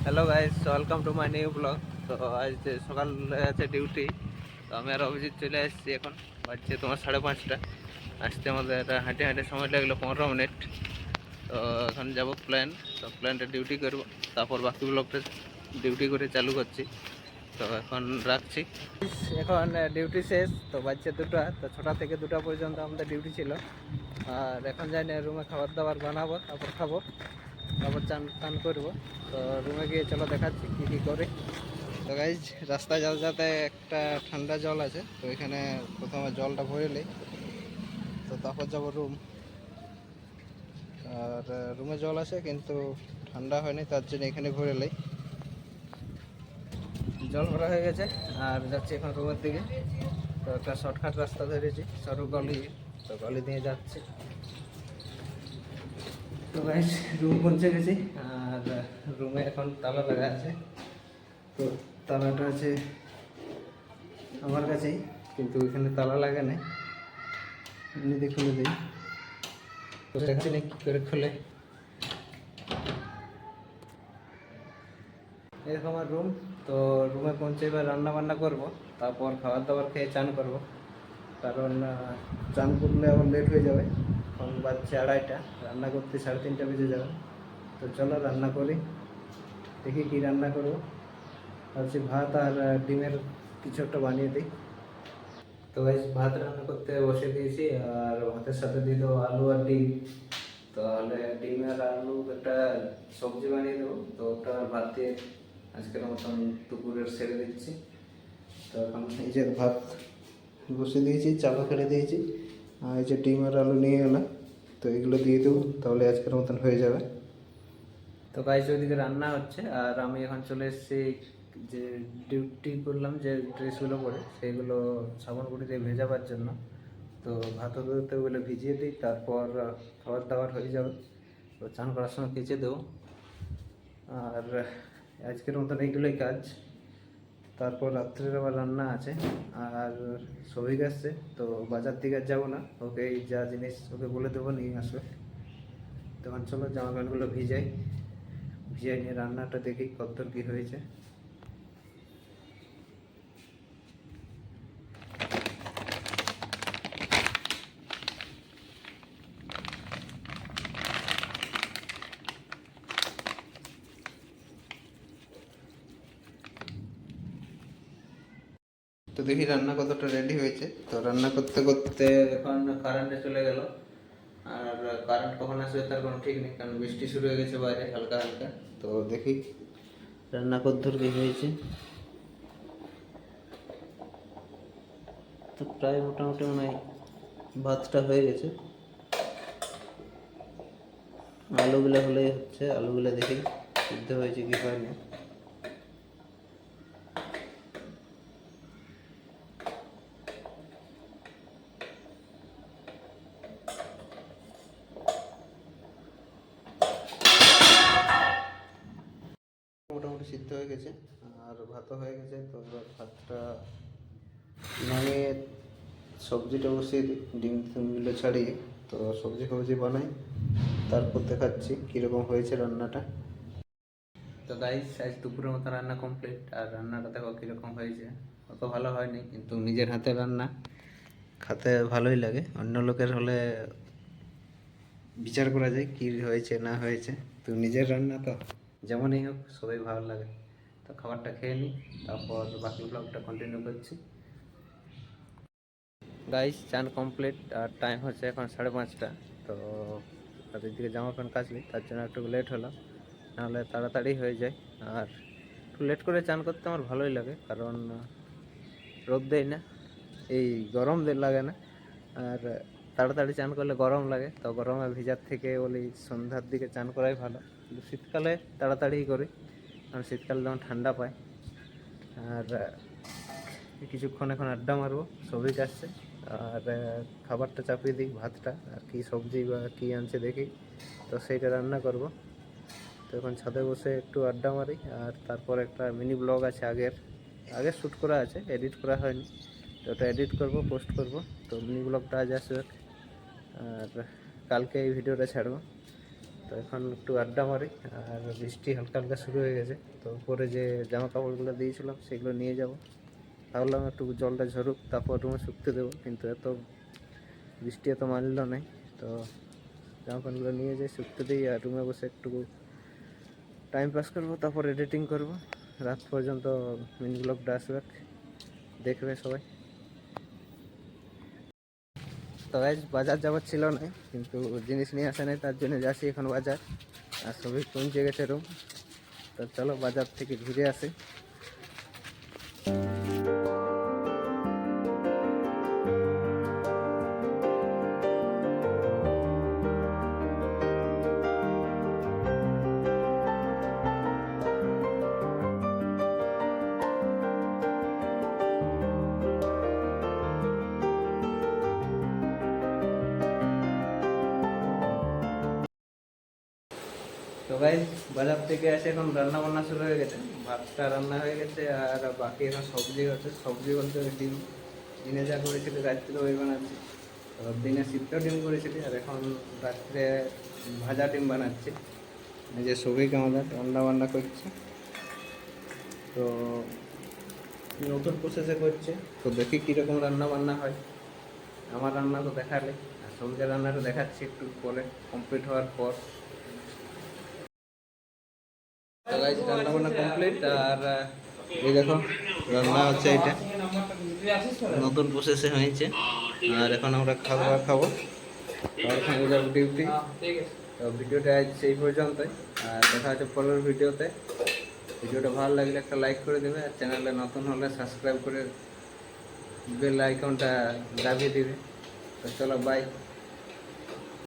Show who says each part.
Speaker 1: Hello guys, welcome to my new blog. তো আজ সকাল আছে ডিউটি। তো আমি আর অভিজিৎ চলে এসেছি। এখন বাজছে তোমার 5:30। আসতে আমাদের হাঁটে হাঁটে সময় লাগলো 15 মিনিট। তো এখন যাব প্ল্যান। তো প্ল্যানটা ডিউটি করব, তারপর বাকি ব্লগটা ডিউটি করে চালু করছি। তো এখন রাখছি। এখন ডিউটি শেষ। তো বাজছে 2টা। তো 6টা থেকে 2টা পর্যন্ত আমাদের ডিউটি ছিল। আর এখন যাই না, রুমে খাবার দাবার বানাবো, তারপর খাবো, তারপর চান করবো। তো রুমে গিয়ে চলো দেখাচ্ছি কী কী করে। তো গাইজ, রাস্তায় যাতে যাতে একটা ঠান্ডা জল আছে, তো এখানে প্রথমে জলটা ভরে নিই। তো তারপর যাবো রুম। আর রুমে জল আছে কিন্তু ঠান্ডা হয়নি, তার জন্য এখানে ভরে নিই। জল ভরা হয়ে গেছে আর যাচ্ছি এখন রুমের দিকে। তো একটা শর্টকাট রাস্তা ধরেছি, সরু গলি। তো গলি দিয়ে যাচ্ছি। তো গাইজ, রুম পৌঁছে গেছি। আর রুমে এখন তালা লাগা আছে। তো তালাটা আছে আমার কাছেই, কিন্তু এখানে তালা লাগে না, এমনিতে খুলে দিই। তো দেখাচ্ছি না কী করে খুলে। এরকম আমার রুম। তো রুমে পৌঁছে এবার রান্না বান্না করবো, তারপর খাবার দাবার খেয়ে চান করব। কারণ চান করলে আবার লেট হয়ে যাবে। এখন বাজছে 2:30, রান্না করতে 3:30 বেজে যাবে। তো চলো রান্না করি, দেখি কী রান্না করবো। ভাবছি ভাত আর ডিমের কিছু একটা বানিয়ে দিই। তো গাইস, ভাত রান্না করতে বসে দিয়েছি। আর ভাতের সাথে দিয়ে দেবো আলু আর ডিম। তাহলে ডিম আর আলু একটা সবজি বানিয়ে দেবো। তো ওটা ভাত দিয়ে আজকের মতন দুপুরের সেরে দিচ্ছি। তো এখন এই যে ভাত বসে দিয়েছি, চাপা ফেলে দিয়েছি। আর এই যে ডিম আর আলু নিয়ে এলাম, তো এগুলো দিয়ে দেবো, তাহলে আজকের মতন হয়ে যাবে। তো গাইস, ওইদিকে রান্না হচ্ছে আর আমি এখন চলে এসেছি যে ডিউটি করলাম যে ড্রেসগুলো পরে, সেইগুলো সাবান গুঁড়ি দিয়ে ভেজাবার জন্য। তো ভাত হতে ওগুলো ভিজিয়ে দিই, তারপর খাবার দাবার হয়ে যাবে। তো চান করার সময় কেচে দেবো। আর আজকের মতন এইগুলোই কাজ। তারপর রাত্রের আবার রান্না আছে। আর সবিক আসছে, তো বাজার দিকে আর যাবো না, ওকে যা জিনিস ওকে বলে দেবো নিয়ে আসবে। তখন চলো জামা প্যান্টগুলো ভিজাই, ভিজিয়ে নিয়ে রান্নাটা দেখি কতদূর কী হয়েছে। তো দেখি রান্না কতটা রেডি হয়েছে। তো রান্না করতে করতে এখন কারেন্টে চলে গেল। আর কারেন্ট কখন আসবে তার কোনো ঠিক নেই, কারণ বৃষ্টি শুরু হয়ে গেছে বাইরে হালকা হালকা। তো দেখি রান্না কতদূর কী হয়েছে। তো প্রায় মোটামুটি মনে হয় ভাতটা হয়ে গেছে। আলুগুলো হলেই হচ্ছে, আলুগুলো দেখি সিদ্ধ হয়েছে কি হয়নি। মোটামুটি সিদ্ধ হয়ে গেছে আর ভাতও হয়ে গেছে। তো এবার ভাতটা নামিয়ে সবজিটা বসিয়ে দিই, ডিম টিমগুলো ছাড়িয়ে। তো সবজি ফবজি বানাই, তারপর দেখাচ্ছি কীরকম হয়েছে রান্নাটা। তো গাইস, আজ দুপুরের মতো রান্না কমপ্লিট। আর রান্নাটা দেখো কীরকম হয়েছে। অত ভালো হয়নি, কিন্তু নিজের হাতে রান্না খেতে ভালোই লাগে। অন্য লোকের হলে বিচার করা যায় কী হয়েছে না হয়েছে। তো নিজের রান্না তো যেমনই হোক সবাই ভালো লাগে। তো খাবারটা খেয়ে নিই, তারপর বাকি ব্লগটা কন্টিনিউ করছি। গাইস, চান কমপ্লিট আর টাইম হচ্ছে এখন 5:30। তো তাদের দিকে জামা প্যান্ট কাচলি, তার জন্য একটু লেট হলো, নাহলে তাড়াতাড়ি হয়ে যায়। আর একটু লেট করে চান করতে আমার ভালোই লাগে, কারণ রোদ দেয় না, এই গরম লাগে না। আর তাড়াতাড়ি চান করলে গরম লাগে, তো গরমে ভিজার থেকে বলি সন্ধ্যার দিকে চান করাই ভালো। কিন্তু শীতকালে তাড়াতাড়ি করি, কারণ শীতকালে যখন ঠান্ডা পায়। আর কিছুক্ষণ এখন আড্ডা মারবো, সবই আসছে। আর খাবারটা চাপিয়ে দিই, ভাতটা আর কি সবজি বা কী আনছে দেখি, তো সেইটা রান্না করব। তো এখন ছাদে বসে একটু আড্ডা মারি। আর তারপর একটা মিনি ব্লগ আছে, আগের শ্যুট করা আছে, এডিট করা হয়নি। তো ওটা এডিট করব, পোস্ট করব। তো মিনি ব্লগটা আজ আসবে, আর কালকে এই ভিডিওটা ছাড়বো। তো এখন একটু আড্ডা মারি। আর বৃষ্টি হালকা হালকা শুরু হয়ে গেছে, তো উপরে যে জামা কাপড়গুলো দিয়েছিলাম সেগুলো নিয়ে যাব। ভাবলাম একটু জলটা ঝরুক তারপর রুমে শুকতে দেবো, কিন্তু এত বৃষ্টি এত মানল নাই। তো জামা প্যান্টগুলো নিয়ে যাই, শুকতে দিই, আর রুমে বসে একটু টাইম পাস করবো, তারপর এডিটিং করব। রাত পর্যন্ত মিনি ব্লগটা আসবে, দেখবে সবাই। তো গাইজ বাজার যাওয়ার ছিল না, কিন্তু জিনিস নিয়ে আসা নেই, তার জন্য যাচ্ছি এখন বাজার। আর সবই পৌঁছে গেছে রুম। তো চলো বাজার থেকে ঘুরে আসি। তো গাইজ বাজার থেকে এসে এখন রান্না বান্না শুরু হয়ে গেছে। ভাতটা রান্না হয়ে গেছে, আর বাকি এখন সবজি হচ্ছে। সবজি বলতে ডিম, দিনে যা করেছিলি রাত্রে ওই বানাচ্ছি। তো দিনে সিদ্ধ ডিম করেছিলি, আর এখন রাত্রে ভাজা ডিম বানাচ্ছি। এই যে সবাইকে আমাদের রান্না বান্না করছে, তো নতুন প্রসেসে করছে। তো দেখি কীরকম রান্না বান্না হয়। আমার রান্না তো দেখালে, আর সবজির রান্নাটা দেখাচ্ছি একটু পরে কমপ্লিট হওয়ার পর। তো গাইস রান্না বান্না কমপ্লিট, আর এই দেখো রান্না হচ্ছে, এটা নতুন প্রসেসে হয়েছে। আর এখন আমরা খাবো, আর এখন যাবো ডিউটি। তো ভিডিওটা আজ সেই পর্যন্তই, আর দেখা হচ্ছে পরের ভিডিওতে। ভিডিওটা ভালো লাগলে একটা লাইক করে দেবে, আর চ্যানেলে নতুন হলে সাবস্ক্রাইব করে বেল আইকনটা দাবিয়ে দিবে। তো চলো বাই।